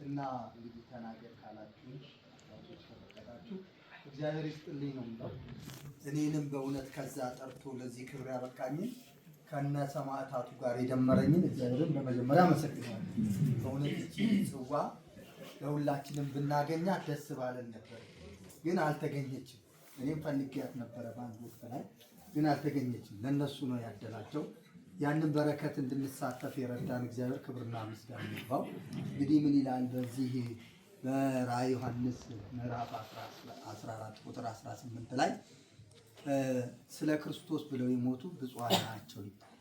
እና እንግዲህ ተናገር ካላችሁ ተፈቀዳችሁ እግዚአብሔር ይስጥልኝ ነው የምለው። እኔንም በእውነት ከዛ ጠርቶ ለዚህ ክብር ያበቃኝን ከነ ሰማዕታቱ ጋር የደመረኝን እግዚአብሔርን በመጀመሪያ አመሰግናለሁ። በእውነት እቺ ጽዋ ለሁላችንም ብናገኛት ደስ ባለን ነበር፣ ግን አልተገኘችም። እኔም ፈልጌያት ነበረ በአንድ ወቅት ላይ፣ ግን አልተገኘችም። ለነሱ ነው ያደላቸው። ያንን በረከት እንድንሳተፍ የረዳን እግዚአብሔር ክብርና ምስጋና ይግባው። እንግዲህ ምን ይላል በዚህ በራዕየ ዮሐንስ ምዕራፍ 14 ቁጥር 18 ላይ ስለ ክርስቶስ ብለው የሞቱ ብፁዓን ናቸው ይላል፣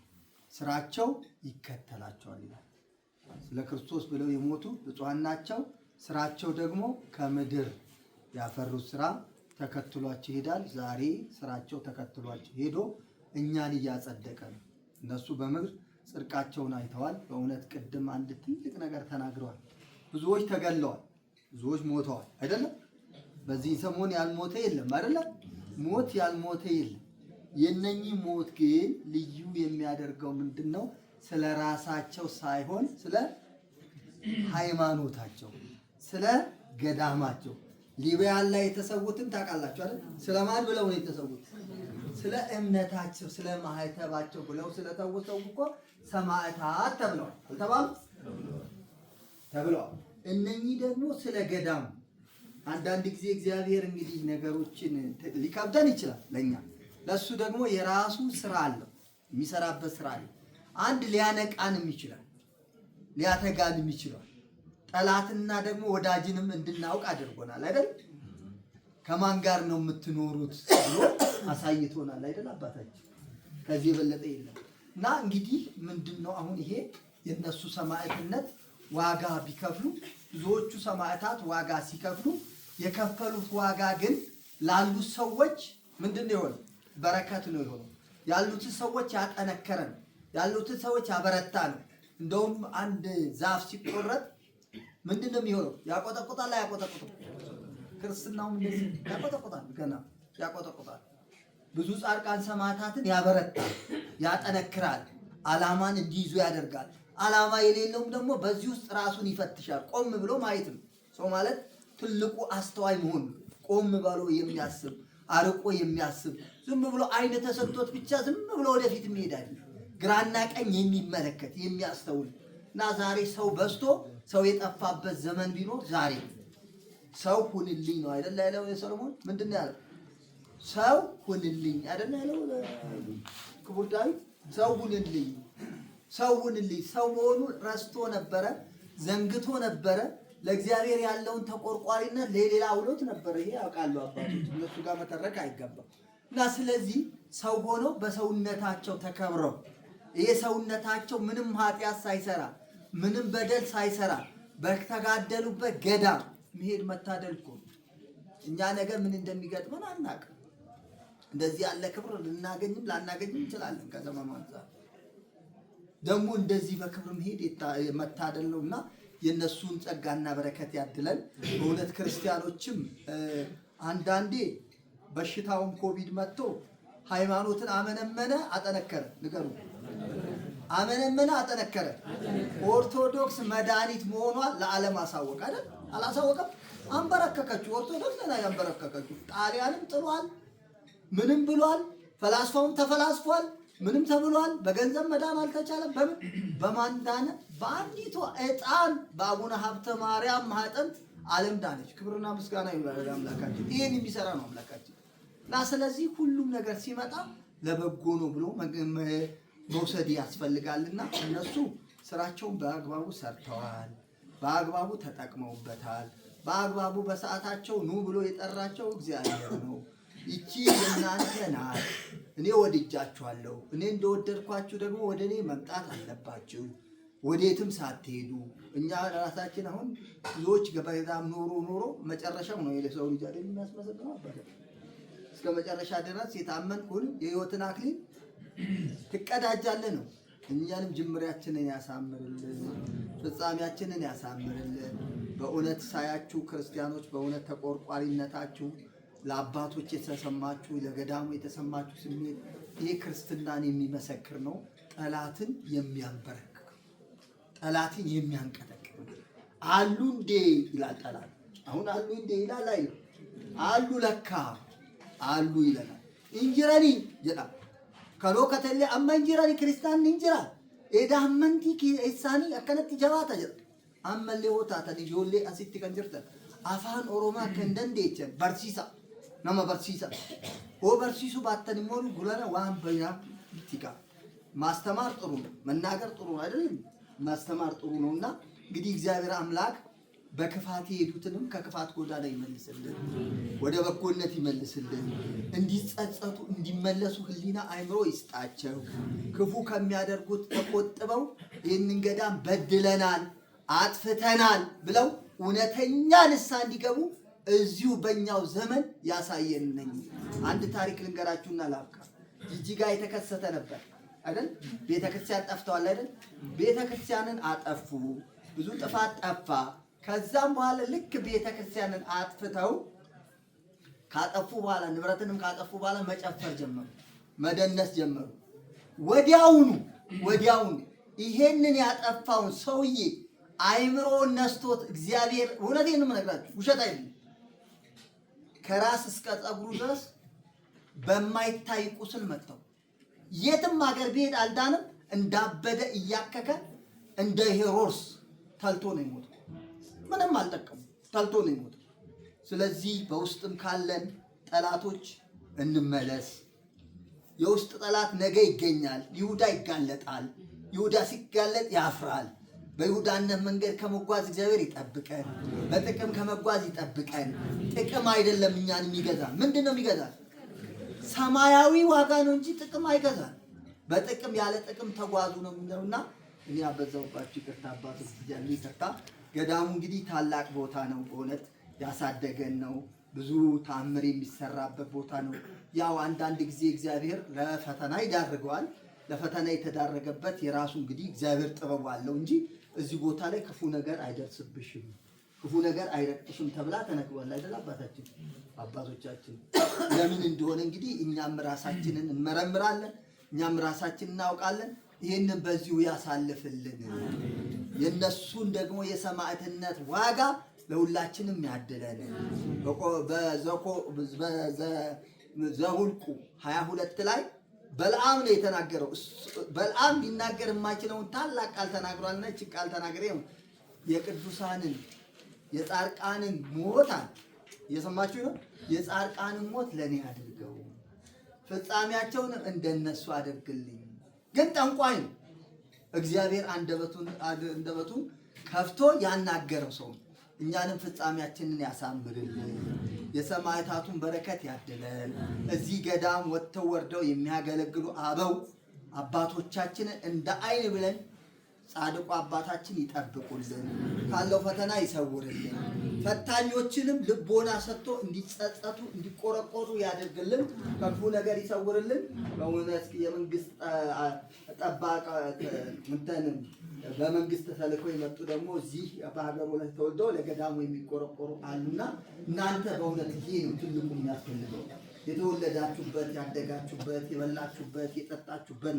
ስራቸው ይከተላቸዋል ይላል። ስለ ክርስቶስ ብለው የሞቱ ብፁዓን ናቸው፣ ስራቸው ደግሞ ከምድር ያፈሩት ስራ ተከትሏቸው ይሄዳል። ዛሬ ስራቸው ተከትሏቸው ሄዶ እኛን እያጸደቀ ነው። እነሱ በምድር ጽድቃቸውን አይተዋል። በእውነት ቅድም አንድ ትልቅ ነገር ተናግረዋል። ብዙዎች ተገለዋል፣ ብዙዎች ሞተዋል አይደለም። በዚህ ሰሞን ያልሞተ የለም አይደለም። ሞት ያልሞተ የለም። የነኚህ ሞት ግን ልዩ የሚያደርገው ምንድነው? ስለ ራሳቸው ሳይሆን ስለ ሃይማኖታቸው፣ ስለ ገዳማቸው። ሊቢያ ላይ የተሰዉትን ታውቃላችሁ አይደል? ስለማን ብለው ነው የተሰዉት? ስለ እምነታቸው፣ ስለ ማህተባቸው ብለው ስለተወሰው እኮ ሰማዕታት ተብለዋል። አልተባሉ? ተብለዋል። እነኚህ ደግሞ ስለ ገዳም። አንዳንድ ጊዜ እግዚአብሔር እንግዲህ ነገሮችን ሊከብደን ይችላል ለኛ፣ ለሱ ደግሞ የራሱ ስራ አለው፣ የሚሰራበት ስራ አለ። አንድ ሊያነቃንም ይችላል፣ ሊያተጋንም ይችላል። ጠላትና ደግሞ ወዳጅንም እንድናውቅ አድርጎናል አይደል? ከማን ጋር ነው የምትኖሩት ብሎ አሳይቶናል አይደል? አባታችን ከዚህ የበለጠ የለም። እና እንግዲህ ምንድነው አሁን ይሄ የነሱ ሰማዕትነት ዋጋ ቢከፍሉ፣ ብዙዎቹ ሰማዕታት ዋጋ ሲከፍሉ የከፈሉት ዋጋ ግን ላሉት ሰዎች ምንድነው የሆነው? በረከት ነው የሆነው። ያሉትን ሰዎች ያጠነከረ ነው፣ ያሉትን ሰዎች ያበረታ ነው። እንደውም አንድ ዛፍ ሲቆረጥ ምንድነው የሚሆነው? ያቆጠቁጣል አያቆጠቁጥም? ክርስትናውም እንደዚህ ያቆጠቁጣል፣ ገና ያቆጠቁጣል። ብዙ ጻድቃን ሰማዕታትን ያበረታል፣ ያጠነክራል፣ ዓላማን እንዲይዙ ያደርጋል። ዓላማ የሌለውም ደግሞ በዚህ ውስጥ ራሱን ይፈትሻል። ቆም ብሎ ማየት ነው። ሰው ማለት ትልቁ አስተዋይ መሆን፣ ቆም ብሎ የሚያስብ፣ አርቆ የሚያስብ፣ ዝም ብሎ አይነ ተሰጥቶት ብቻ ዝም ብሎ ወደፊት የሚሄዳል፣ ግራና ቀኝ የሚመለከት የሚያስተውል እና ዛሬ ሰው በዝቶ ሰው የጠፋበት ዘመን ቢኖር ዛሬ ሰው ሁንልኝ ነው አይደል ያለው የሰሎሞን። ምንድን ነው ያለው? ሰው ሁንልኝ አይደል ያለው ክቡር ዳዊት። ሰው ሁንልኝ፣ ሰው ሁንልኝ። ሰው መሆኑን ረስቶ ነበረ፣ ዘንግቶ ነበረ። ለእግዚአብሔር ያለውን ተቆርቋሪነት ለሌላ አውሎት ነበረ። ይሄ ያውቃሉ አባቶች፣ እነሱ ጋር መተረክ አይገባም። እና ስለዚህ ሰው ሆነው በሰውነታቸው ተከብረው ይሄ ሰውነታቸው ምንም ኃጢአት ሳይሰራ ምንም በደል ሳይሰራ በተጋደሉበት ገዳም መሄድ መታደል እኮ። እኛ ነገር ምን እንደሚገጥመን አናውቅም። እንደዚህ ያለ ክብር ልናገኝም ላናገኝም እንችላለን። ከዘመኑ አንፃር ደግሞ እንደዚህ በክብር መሄድ መታደል ነውና የነሱን ጸጋና በረከት ያድለን። በእውነት ክርስቲያኖችም አንዳንዴ በሽታውን ኮቪድ መጥቶ ሃይማኖትን አመነመነ አጠነከረ። ንገሩ፣ አመነመነ አጠነከረ። ኦርቶዶክስ መድኃኒት መሆኗን ለዓለም አሳወቀ አይደል? አላሳወቀም? አንበረከከችው። ኦርቶዶክስ ላይ አንበረከከችው። ጣሊያንም ጥሏል፣ ምንም ብሏል። ፈላስፋውም ተፈላስፏል፣ ምንም ተብሏል። በገንዘብ መዳን አልተቻለም። በምን በማን ዳነ? በአንዲቷ ዕጣን በአቡነ ሀብተ ማርያም ማህፀን ዓለም ዳነች። ክብርና ምስጋና ይሁን አምላካችን። ይሄን የሚሰራ ነው አምላካችን። እና ስለዚህ ሁሉም ነገር ሲመጣ ለበጎ ነው ብሎ መውሰድ ያስፈልጋልና እነሱ ስራቸውን በአግባቡ ሰርተዋል፣ በአግባቡ ተጠቅመውበታል። በአግባቡ በሰዓታቸው ኑ ብሎ የጠራቸው እግዚአብሔር ነው። ይቺ የእናንተ ናት፣ እኔ ወድጃችኋለሁ፣ እኔ እንደወደድኳችሁ ደግሞ ወደ እኔ መምጣት አለባችሁ፣ ወዴትም ሳትሄዱ። እኛ ራሳችን አሁን ብዙዎች ገበያም ኖሮ መጨረሻው ነው የሰው ልጅ አይደል የሚያስመሰግነው አባቴ። እስከ መጨረሻ ድረስ የታመንኩን የሕይወትን አክሊል ትቀዳጃለህ ነው። እኛንም ጅምሬያችንን ያሳምርልን፣ ፍጻሜያችንን ያሳምርልን። በእውነት ሳያችሁ ክርስቲያኖች፣ በእውነት ተቆርቋሪነታችሁ ለአባቶች የተሰማችሁ ለገዳሙ የተሰማችሁ ስሜት ይሄ ክርስትናን የሚመሰክር ነው። ጠላትን የሚያንበረክክ፣ ጠላትን የሚያንቀጠቅጥ፣ አሉ እንዴ ይላል ጠላት። አሁን አሉ እንዴ ይላል አይደል? አሉ ለካ አሉ ይለናል። እንጅራኒ ጀዳ ከሎ ከተለ አማ እንጅራኒ ክርስቲያን እንጅራ ኤዳመንቲ ኢሳኒ አከነት ጀባታ ጀዳ አመሌ ወታታ ዲጆሌ አሲቲ ከንጅርተ አፋን ኦሮማ ከንደንዴቸ በርሲሳ nama barsiisa oo barsiisu baattan immoo gulana waan bayaa ittika ማስተማር ጥሩ ነው መናገር ጥሩ ነው አይደል ማስተማር ጥሩ ነውና እንግዲህ እግዚአብሔር አምላክ በክፋት የሄዱትንም ከክፋት ጎዳና ይመልስልን ወደ በጎነት ይመልስልን እንዲጸጸቱ እንዲመለሱ ህሊና አይምሮ ይስጣቸው ክፉ ከሚያደርጉት ተቆጥበው ይህንን ገዳም በድለናል አጥፍተናል ብለው እውነተኛ ንስሐ እንዲገቡ እዚሁ በእኛው ዘመን ያሳየን ነኝ። አንድ ታሪክ ልንገራችሁና ላብቃ። ጅጅጋ የተከሰተ ነበር አይደል? ቤተክርስቲያን ጠፍተዋል አይደል? ቤተክርስቲያንን አጠፉ፣ ብዙ ጥፋት ጠፋ። ከዛም በኋላ ልክ ቤተክርስቲያንን አጥፍተው ካጠፉ በኋላ ንብረትንም ካጠፉ በኋላ መጨፈር ጀመሩ፣ መደነስ ጀመሩ። ወዲያውኑ ይሄንን ያጠፋውን ሰውዬ አይምሮ ነስቶት እግዚአብሔር እውነቴን ነው የምነግራችሁ፣ ውሸት አይደለም ከራስ እስከ ፀጉሩ ድረስ በማይታይ ቁስል መጥተው የትም ሀገር ቢሄድ አልዳንም እንዳበደ እያከከ እንደ ሄሮድስ ተልቶ ነው የሞተው። ምንም አልጠቀሙ ተልቶ ነው የሞተው። ስለዚህ በውስጥም ካለን ጠላቶች እንመለስ። የውስጥ ጠላት ነገ ይገኛል። ይሁዳ ይጋለጣል። ይሁዳ ሲጋለጥ ያፍራል። በይሁዳነት መንገድ ከመጓዝ እግዚአብሔር ይጠብቀን። በጥቅም ከመጓዝ ይጠብቀን። ጥቅም አይደለም እኛን የሚገዛ። ምንድነው የሚገዛ? ሰማያዊ ዋጋ ነው እንጂ ጥቅም አይገዛም። በጥቅም ያለ ጥቅም ተጓዙ ነው የሚለውና እኔ አበዛውባችሁ ይቅርታ አባቶች ይያሉ ይቅርታ። ገዳሙ እንግዲህ ታላቅ ቦታ ነው። በእውነት ያሳደገን ነው። ብዙ ታምር የሚሰራበት ቦታ ነው። ያው አንዳንድ ጊዜ እግዚአብሔር ለፈተና ይዳርገዋል። ለፈተና የተዳረገበት የራሱ እንግዲህ እግዚአብሔር ጥበብ አለው እንጂ እዚህ ቦታ ላይ ክፉ ነገር አይደርስብሽም፣ ክፉ ነገር አይረቅሽም ተብላ ተነግሯል አይደል? አባቶቻችን ለምን እንደሆነ እንግዲህ እኛም ራሳችንን እንመረምራለን፣ እኛም ራሳችንን እናውቃለን። ይሄንን በዚሁ ያሳልፍልን። የነሱን ደግሞ የሰማዕትነት ዋጋ ለሁላችንም ያድለን። በዘኍልቍ 22 ላይ በልዓም ነው የተናገረው። በልዓም ሊናገር የማይችለውን ታላቅ ቃል ተናግሯልና እቺ ቃል ተናግሬው የቅዱሳንን የጻድቃንን ሞት እየሰማችሁ ነው። የጻድቃንን ሞት ለኔ አድርገው ፍጻሜያቸውን እንደነሱ አድርግልኝ። ግን ጠንቋይ ነው። እግዚአብሔር አንደበቱን ከፍቶ ያናገረው ሰው እኛንም ፍጻሜያችንን ያሳምርልን። የሰማዕታቱን በረከት ያድለን። እዚህ ገዳም ወጥተው ወርደው የሚያገለግሉ አበው አባቶቻችንን እንደ አይን ብለን ጻድቁ አባታችን ይጠብቁልን፣ ካለው ፈተና ይሰውርልን። ፈታኞችንም ልቦና ሰጥቶ እንዲጸጸቱ እንዲቆረቆሩ ያደርግልን፣ ከክፉ ነገር ይሰውርልን። በእውነት የመንግስት ጠባቃ በመንግስት ተልከው የመጡ ደግሞ እዚህ በሀገሩ ላይ ተወልደው ለገዳሙ የሚቆረቆሩ አሉና እናንተ በእውነት ይሄ ነው ትልቁ የሚያስፈልገው። የተወለዳችሁበት፣ ያደጋችሁበት፣ የበላችሁበት፣ የጠጣችሁበት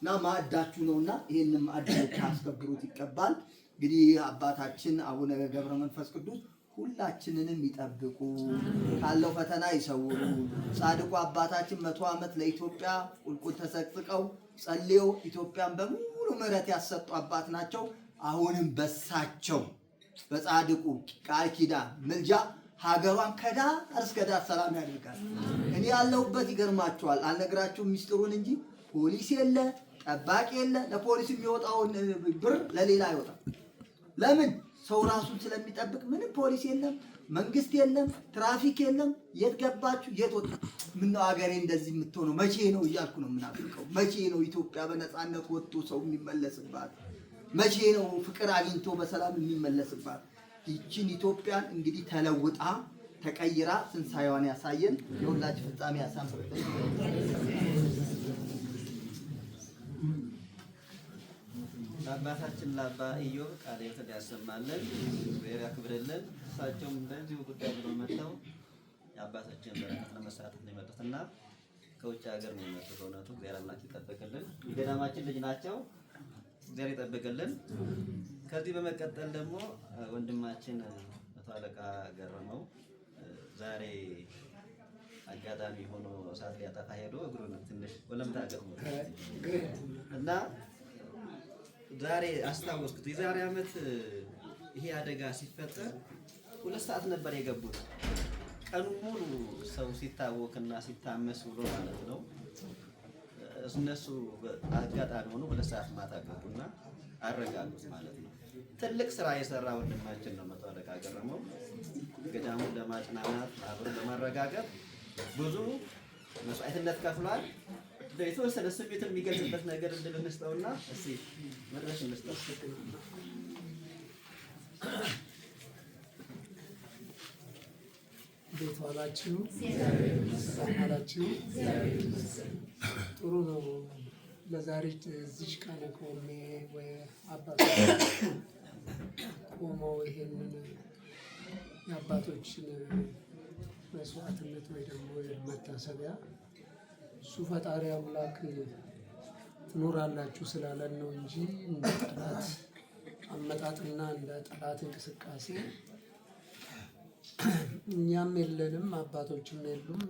እና ማዕዳችሁ ነውና ይሄንን ማዕድ ታስከብሩት ይገባል። እንግዲህ አባታችን አቡነ ገብረ መንፈስ ቅዱስ ሁላችንንም ይጠብቁ፣ ካለው ፈተና ይሰውሩ። ጻድቁ አባታችን 100 ዓመት ለኢትዮጵያ ቁልቁል ተሰቅጥቀው ጸልየው ኢትዮጵያን በሙሉ ምሕረት ያሰጡ አባት ናቸው። አሁንም በሳቸው በጻድቁ ቃል ኪዳን ምልጃ ሀገሯን ከዳር እስከ ዳር ሰላም ያደርጋል። እኔ ያለሁበት ይገርማችኋል፣ አልነግራችሁም ሚስጥሩን እንጂ ፖሊስ የለ፣ ጠባቂ የለ። ለፖሊስ የሚወጣውን ብር ለሌላ አይወጣም። ለምን? ሰው ራሱን ስለሚጠብቅ። ምንም ፖሊስ የለም፣ መንግስት የለም፣ ትራፊክ የለም። የት ገባችሁ የት ወጣ? ምነው ሀገሬ እንደዚህ የምትሆነው መቼ ነው እያልኩ ነው የምናፍቀው። መቼ ነው ኢትዮጵያ በነፃነት ወጥቶ ሰው የሚመለስባት? መቼ ነው ፍቅር አግኝቶ በሰላም የሚመለስባት? ይችን ኢትዮጵያን እንግዲህ ተለውጣ ተቀይራ ትንሳኤዋን ያሳየን፣ የሁላችን ፍጻሜ ያሳምርልን። አባታችን ለአባ ኢዮብ ቃለ ሕይወት ያሰማልን፣ እግዚአብሔር ያክብርልን። እሳቸውም እንደዚሁ ጉዳይ ብሎ መጥተው የአባታችን በረከት ለመሳተፍ ነው የመጡትና ከውጭ ሀገር ነው የመጡት። እውነቱ እግዚአብሔር አምላክ ይጠብቅልን። የገዳማችን ልጅ ናቸው። እግዚአብሔር ይጠብቅልን። ከዚህ በመቀጠል ደግሞ ወንድማችን መቶ አለቃ ገረመው ዛሬ አጋጣሚ ሆኖ እሳት ሊያጠፋ ሄዶ እግሩን ትንሽ ወለምታ ገጥሞት እና ዛሬ አስታወስኩት። የዛሬ ዓመት ይሄ አደጋ ሲፈጠር 2 ሰዓት ነበር የገቡት። ቀኑ ሙሉ ሰው ሲታወክና ሲታመስ ብሎ ማለት ነው። እነሱ አጋጣሚ ሆኖ 2 ሰዓት ማታ ገቡና አረጋጉት ማለት ነው። ትልቅ ስራ የሰራ ወንድማችን ነው መቶ አለቃ ገረመው። ገዳሙን ለማጽናናት አብሮን ለማረጋጋት ብዙ መስዋዕትነት ከፍሏል። የተወሰነ ስሜትን የሚገልጽበት ነገር እንድል እንስጠውና እስኪ መድረስ እንስጠው። እንዴት ዋላችሁ? አላችሁ? ጥሩ ነው። ለዛሬ እዚህ ቀን ቆሜ ወይ አባት ቆመው ይሄንን የአባቶችን መስዋዕትነት ወይ ደግሞ መታሰቢያ እሱ ፈጣሪ አምላክ ትኖራላችሁ ስላለን ነው እንጂ እንደ ጠላት አመጣጥና እንደ ጠላት እንቅስቃሴ እኛም የለንም፣ አባቶችም የሉም።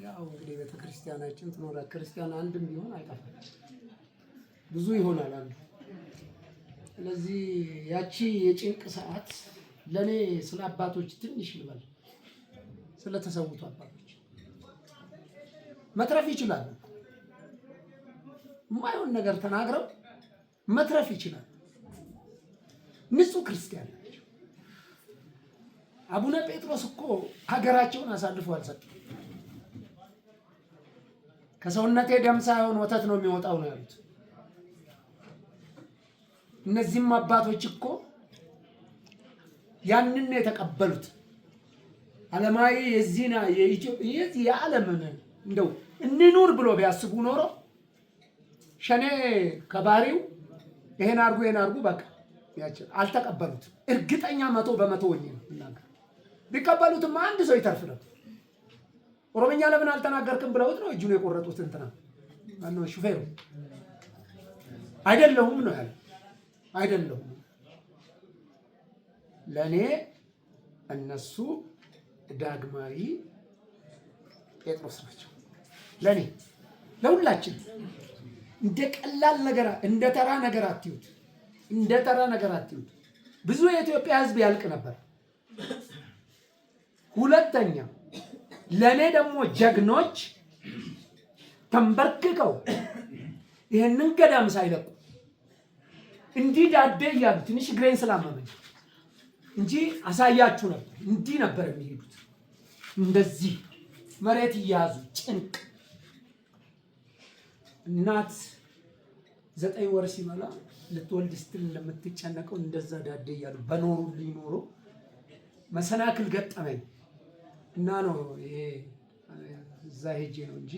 ያው እንግዲህ ቤተክርስቲያናችን ትኖራ ክርስቲያን አንድም ቢሆን አይጠፋም፣ ብዙ ይሆናል አንዱ። ስለዚህ ያቺ የጭንቅ ሰዓት ለኔ ስለ አባቶች ትንሽ ልበል፣ ስለተሰውቱ አባቶች መትረፍ ይችላሉ። የማይሆን ነገር ተናግረው መትረፍ ይችላሉ። ንጹህ ክርስቲያን ናቸው። አቡነ ጴጥሮስ እኮ ሀገራቸውን አሳልፎ አልሰጡም። ከሰውነቴ ደም ሳይሆን ወተት ነው የሚወጣው ነው ያሉት። እነዚህም አባቶች እኮ ያንን ነው የተቀበሉት። ዓለማዊ የዚህና የኢትዮጵያ የዓለምን እንደው እንኑር ብሎ ቢያስቡ ኖሮ ሸኔ ከባሪው ይሄን አርጉ በቃ ያቸው አልተቀበሉትም። እርግጠኛ 100% ወኝ ነው እናገር። ቢቀበሉትም አንድ ሰው ይተርፍ ነበር። ኦሮምኛ ለምን አልተናገርክም ብለውት ነው እጁን የቆረጡት። እንትና ማነው ሹፌሩ? አይደለሁም ነው ያለው። አይደለሁም ለኔ እነሱ ዳግማዊ ጴጥሮስ ናቸው። ለኔ ለሁላችን እንደ ቀላል ነገር እንደ ተራ ነገር አትዩት። እንደ ተራ ነገር አትዩት። ብዙ የኢትዮጵያ ሕዝብ ያልቅ ነበር። ሁለተኛ ለኔ ደግሞ ጀግኖች ተንበርክከው ይሄንን ገዳም ሳይለቁ እንዲህ ዳዴ እያሉ ትንሽ ግሬን ስላመመኝ እንጂ አሳያችሁ ነበር። እንዲህ ነበር የሚሄዱት፣ እንደዚህ መሬት እያያዙ ጭንቅ። እናት 9 ወር ሲመላ ልትወልድ ስትል እንደምትጨነቀው እንደዛ ዳዴ እያሉ በኖሩልኝ ኖሮ መሰናክል ገጠመኝ እና ነው ይሄ እዛ ሄጄ ነው እንጂ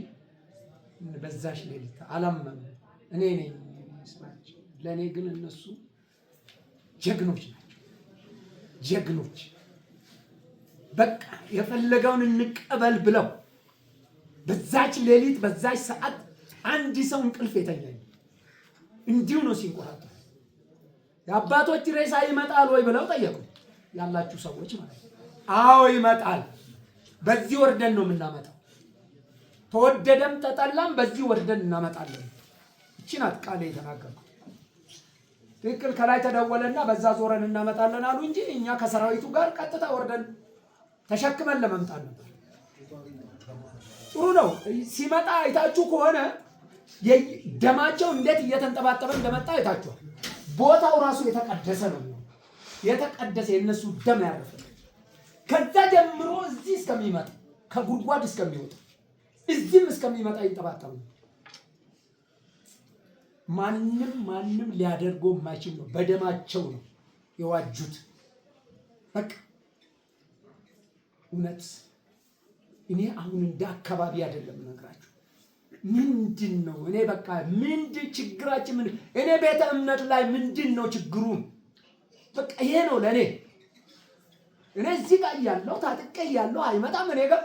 በዛሽ ሌሊት አላመኑ። እኔ ነኝ ስማቸው። ለእኔ ግን እነሱ ጀግኖች ናቸው። ጀግኖች በቃ የፈለገውን እንቀበል ብለው በዛች ሌሊት በዛች ሰዓት አንድ ሰው እንቅልፍ የተኛኝ እንዲሁ ነው ሲንቆራጠሩ። የአባቶች ሬሳ ይመጣል ወይ ብለው ጠየቁ። ያላችሁ ሰዎች ማለት ነው። አዎ ይመጣል። በዚህ ወርደን ነው የምናመጣው። ተወደደም ተጠላም በዚህ ወርደን እናመጣለን። እቺ ናት ቃሌ የተናገርኩት። ትክክል። ከላይ ተደወለና በዛ ዞረን እናመጣለን አሉ እንጂ እኛ ከሰራዊቱ ጋር ቀጥታ ወርደን ተሸክመን ለመምጣት ነበር። ጥሩ ነው። ሲመጣ አይታችሁ ከሆነ ደማቸው እንዴት እየተንጠባጠበ እንደመጣ አይታችኋል። ቦታው ራሱ የተቀደሰ ነው። የተቀደሰ የነሱ ደም ያረፈ ከዛ ጀምሮ እዚህ እስከሚመጣ ከጉድጓድ እስከሚወጣ እዚህም እስከሚመጣ ይንጠባጠብ ነው። ማንም ሊያደርገው የማይችል ነው። በደማቸው ነው የዋጁት። በቃ እውነት እኔ አሁን እንደ አካባቢ አይደለም እነግራችሁ። ምንድን ነው እኔ በቃ ምንድን ችግራችን ምን እኔ ቤተ እምነት ላይ ምንድን ነው ችግሩ? በቃ ይሄ ነው ለኔ። እኔ እዚህ ጋር ያለው ታጥቄ ያለው አይመጣም። እኔ ጋር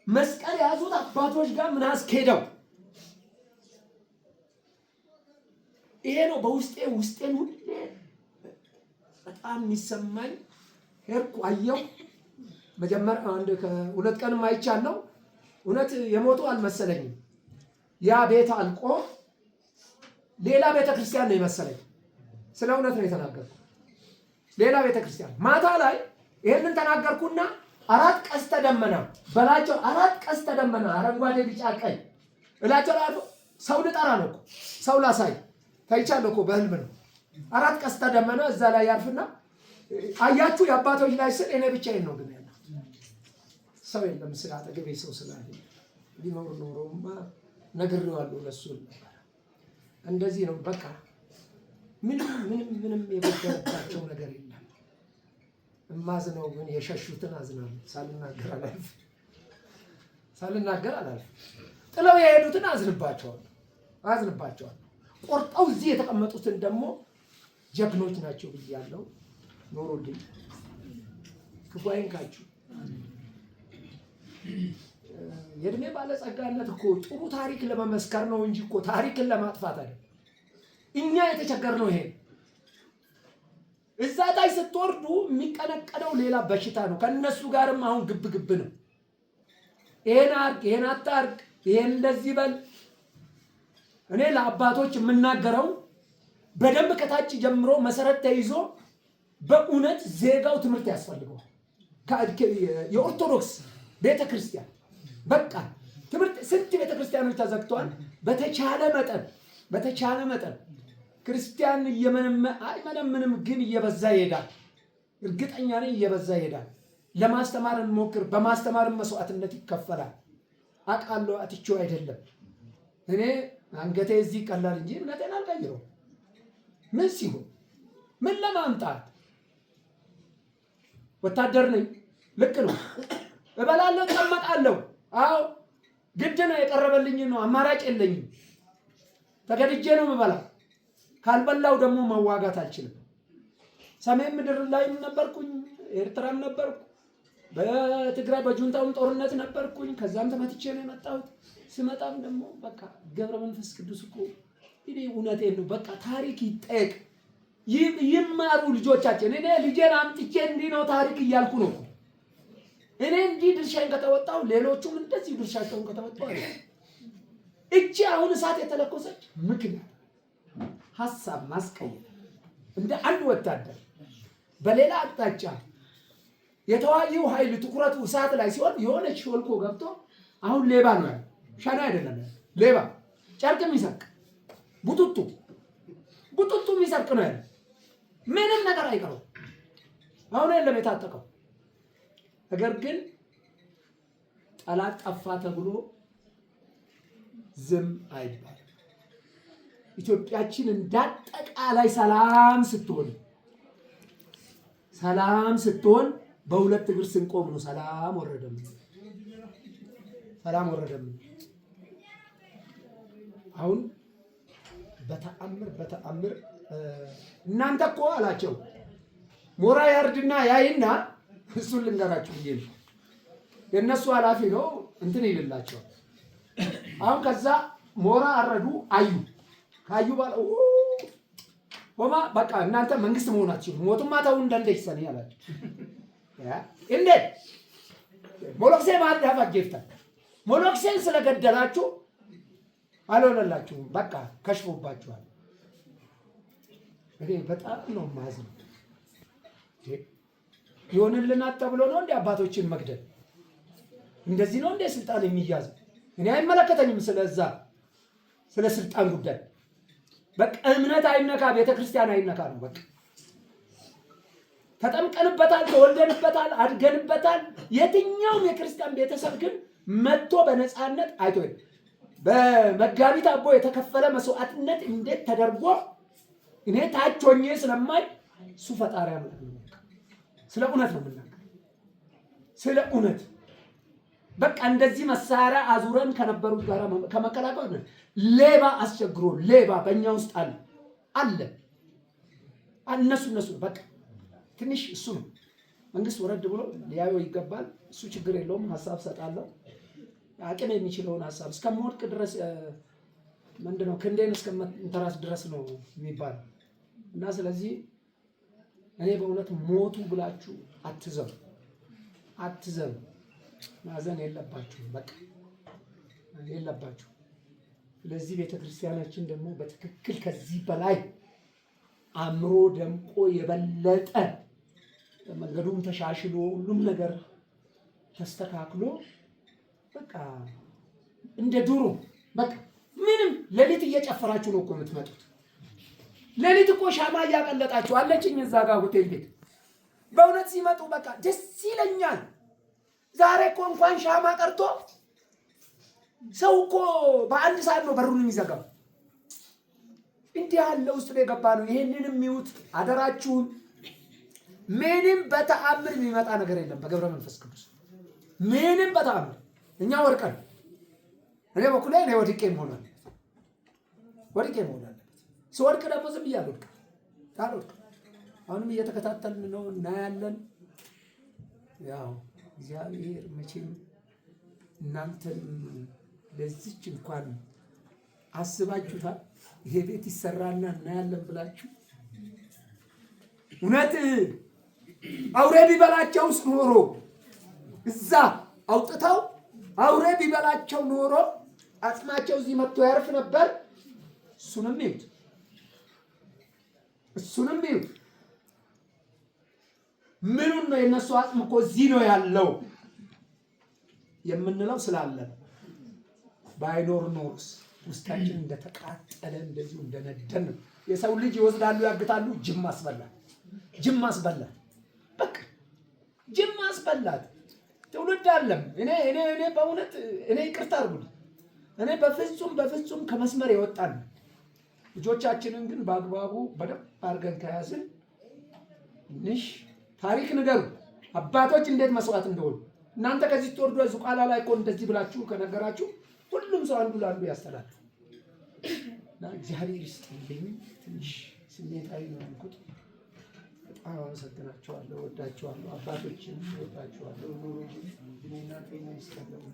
መስቀል ያዙት አባቶች ጋር ምን አስኬደው ይሄ ነው ውስጤን ሁሌ በጣም የሚሰማኝ። ሄድኩ አየሁ። መጀመሪያ አንድ ከሁለት ቀንም አይቻለሁ። እውነት የሞቱ አልመሰለኝም። ያ ቤት አልቆ ሌላ ቤተክርስቲያን ነው የመሰለኝ። ስለ እውነት ነው የተናገርኩት። ሌላ ቤተክርስቲያን ማታ ላይ ይሄንን ተናገርኩና 4 ቀስተ ደመና በላቸው። 4 ቀስተ ደመና አረንጓዴ፣ ቢጫ፣ ቀይ እላቸው ላይ ሰው ልጠራ ነው እኮ ሰው ላሳይ ታይቻለሁ እኮ በህልም ነው። 4 ቀስተ ደመና እዛ ላይ ያርፍና አያችሁ የአባቶች ላይ ስል እኔ ብቻዬን ነው ግን ያለው ሰው የለም። ስለ አጠገቤ ሰው ስላለ ሊኖር ኖሮማ ነግሬዋለሁ ለሱ ነበር። እንደዚህ ነው በቃ ምንም የጎደለባቸው ነገር የለም። እማዝነው ግን የሸሹትን አዝናለሁ። ሳልናገር አላልፍም። ጥለው የሄዱትን አዝንባቸዋለሁ። ቆርጠው እዚህ የተቀመጡትን ደግሞ ጀግኖች ናቸው ብያለሁ። ኖሮልኝ ክፉ አይንካችሁ። የእድሜ ባለጸጋነት እኮ ጥሩ ታሪክ ለመመስከር ነው እንጂ እኮ ታሪክን ለማጥፋት አይደለም። እኛ የተቸገርነው ይሄ እዛ ታች ስትወርዱ የሚቀነቀነው ሌላ በሽታ ነው። ከነሱ ጋርም አሁን ግብ ነው። ይሄን አርግ፣ ይሄን አታርግ፣ ይሄን እንደዚህ በል። እኔ ለአባቶች የምናገረው በደንብ ከታች ጀምሮ መሰረት ተይዞ በእውነት ዜጋው ትምህርት ያስፈልገዋል። የኦርቶዶክስ ቤተክርስቲያን በቃ ትምህርት ስንት ቤተክርስቲያኖች ተዘግተዋል። በተቻለ መጠን ክርስቲያን አይመነምንም፣ ግን እየበዛ ይሄዳል። እርግጠኛ ነኝ እየበዛ ይሄዳል። ለማስተማር እንሞክር። በማስተማር መስዋዕትነት ይከፈላል። አቃሎ አትቾ አይደለም። እኔ አንገቴ እዚህ ቀላል እንጂ እምነቴን አልቀይረው። ምን ሲሆን ምን ለማምጣት ወታደር ነኝ። ልክ ነው። እበላለሁ፣ እጠመቃለሁ። አዎ ግድ ነው። የቀረበልኝ ነው። አማራጭ የለኝም። ተገድጄ ነው የምበላው። ካልበላው ደግሞ መዋጋት አልችልም። ሰሜን ምድር ላይም ነበርኩኝ፣ ኤርትራም ነበርኩ፣ በትግራይ በጁንታውም ጦርነት ነበርኩኝ። ከዛም ተመትቼ ነው የመጣሁት። ስመጣም ደግሞ በቃ ገብረ መንፈስ ቅዱስ እኮ እኔ እውነቴን ነው። በቃ ታሪክ ይጠየቅ፣ ይማሩ ልጆቻችን። እኔ ልጄን አምጥቼ እንዲህ ነው ታሪክ እያልኩ ነው። እኔ እንዲህ ድርሻዬን ከተወጣው ሌሎቹም እንደዚህ ድርሻቸውን ከተወጣው አለ። እቺ አሁን እሳት የተለኮሰች ምክንያት ሐሳብ ማስቀየር እንደ አንድ ወታደር በሌላ አቅጣጫ የተዋየው ኃይል ትኩረቱ እሳት ላይ ሲሆን የሆነች ሾልኮ ገብቶ አሁን ሌባ ነው ያለው። ሻና አይደለም ሌባ፣ ጨርቅ የሚሰርቅ ቡቱቱ የሚሰርቅ ነው ያለው። ምንም ነገር አይቀረው። አሁን የለም የታጠቀው ነገር ግን ጠላት ጠፋ ተብሎ ዝም አይባል። ኢትዮጵያችን እንዳጠቃላይ ሰላም ስትሆን በሁለት እግር ስንቆም ነው ሰላም ወረደም። አሁን በተአምር እናንተ እኮ አላቸው ሞራ ያርድና ያይና እሱን ልንገራችሁ ብዬ ነው። የእነሱ ኃላፊ ነው እንትን ይልላቸው። አሁን ከዛ ሞራ አረዱ ካዩ ባለ ሆማ በቃ እናንተ መንግስት መሆናችሁ ሞቱማ ተው እንደልደሽ ሰኒ ያላችሁ እንዴ ሞሎክሴ ማለት ያፋጀፍታ ሞሎክሴን ስለገደላችሁ አልሆነላችሁም። በቃ ከሽፎባችኋል። እኔ በጣም ነው ማዝነው። ይሆንልናል ተብሎ ነው እንደ አባቶችን መግደል? እንደዚህ ነው እንደ ስልጣን የሚያዝ? እኔ አይመለከተኝም ስለ ስልጣን ጉዳይ። በቃ እምነት አይነካ፣ ቤተክርስቲያን አይነካ ነው በቃ። ተጠምቀንበታል፣ ተወልደንበታል፣ አድገንበታል። የትኛውም የክርስቲያን ቤተሰብ ግን መጥቶ በነፃነት አይቶ በመጋቢት አቦ የተከፈለ መስዋዕትነት እንዴት ተደርጎ እኔ ታች ሆኜ ስለማይ እሱ ፈጣሪ አምላክ ነው። ስለ እውነት ነው የምናገር፣ ስለ እውነት በቃ እንደዚህ መሳሪያ አዙረን ከነበሩት ጋር ከመከላከል ሌባ አስቸግሮ ሌባ በእኛ ውስጥ አለ። እነሱ በቃ ትንሽ እሱ ነው መንግስት ወረድ ብሎ ሊያየው ይገባል። እሱ ችግር የለውም። ሀሳብ ሰጣለሁ፣ አቅም የሚችለውን ሀሳብ እስከምወድቅ ድረስ ምንድነው ክንዴን እስከምንተራስ ድረስ ነው የሚባለው። እና ስለዚህ እኔ በእውነት ሞቱ ብላችሁ አትዘኑ። ማዘን የለባችሁም፣ በቃ የለባችሁ። ስለዚህ ቤተክርስቲያናችን ደግሞ በትክክል ከዚህ በላይ አምሮ ደምቆ የበለጠ መንገዱም ተሻሽሎ ሁሉም ነገር ተስተካክሎ በቃ እንደ ድሮ በቃ ምንም ሌሊት እየጨፈራችሁ ነው እኮ የምትመጡት። ሌሊት እኮ ሻማ እያቀለጣችሁ አለችኝ እዛ ጋር ሆቴል ቤት። በእውነት ሲመጡ በቃ ደስ ይለኛል። ዛሬ እኮ እንኳን ሻማ ቀርቶ ሰው እኮ በአንድ ሰዓት ነው በሩን የሚዘጋው። እንዲህ ያለ ውስጥ ነው የገባ ነው። ይሄንንም ይዩት አደራችሁን። ምንም በተአምር የሚመጣ ነገር የለም በገብረ መንፈስ ቅዱስ ምንም በተአምር። እኛ ወድቀን እኔ በኩል ላይ ወድቄ መሆን አለበት። ስወድቅ ደግሞ ዝም ብዬ አልወድቅም። አሁንም እየተከታተልን ነው እናያለን። ያው እግዚአብሔር መቼም እናንተን ለዚች እንኳን አስባችሁታል። ይሄ ቤት ይሰራና እናያለን ብላችሁ እውነት አውሬ ቢበላቸውስ ኖሮ እዛ አውጥተው አውሬ ቢበላቸው ኖሮ አጽማቸው እዚህ መጥቶ ያርፍ ነበር። እሱንም ይዩት ምኑን ነው የነሱ አጽም እኮ እዚህ ነው ያለው የምንለው ስላለ ባይኖር ኖርስ ውስጣችን እንደተቃጠለ እንደዚሁ እንደነደን ነው። የሰው ልጅ ይወስዳሉ፣ ያግታሉ፣ ጅም ማስበላት በቃ ጅም ማስበላት ትውልድ አለም። እኔ በእውነት ይቅርታ አድርጉልኝ። እኔ በፍጹም ከመስመር የወጣን ልጆቻችንን ግን በአግባቡ በደንብ አድርገን ከያዝን ትንሽ ታሪክ ንገሩ። አባቶች እንዴት መስዋዕት እንደሆኑ እናንተ ከዚህ ተወርዶ ዙቃላ ላይ እኮ እንደዚህ ብላችሁ ከነገራችሁ ሁሉም ሰው አንዱ ለአንዱ ያስተላልፍ እና እግዚአብሔር ይስጥልኝ። ትንሽ ስሜታዊ ነው ያልኩት። በጣም አመሰግናቸዋለሁ፣ ወዳቸዋለሁ። አባቶችን ወዳቸዋለሁ። ኑሮ ጤና ይስጥልኝ።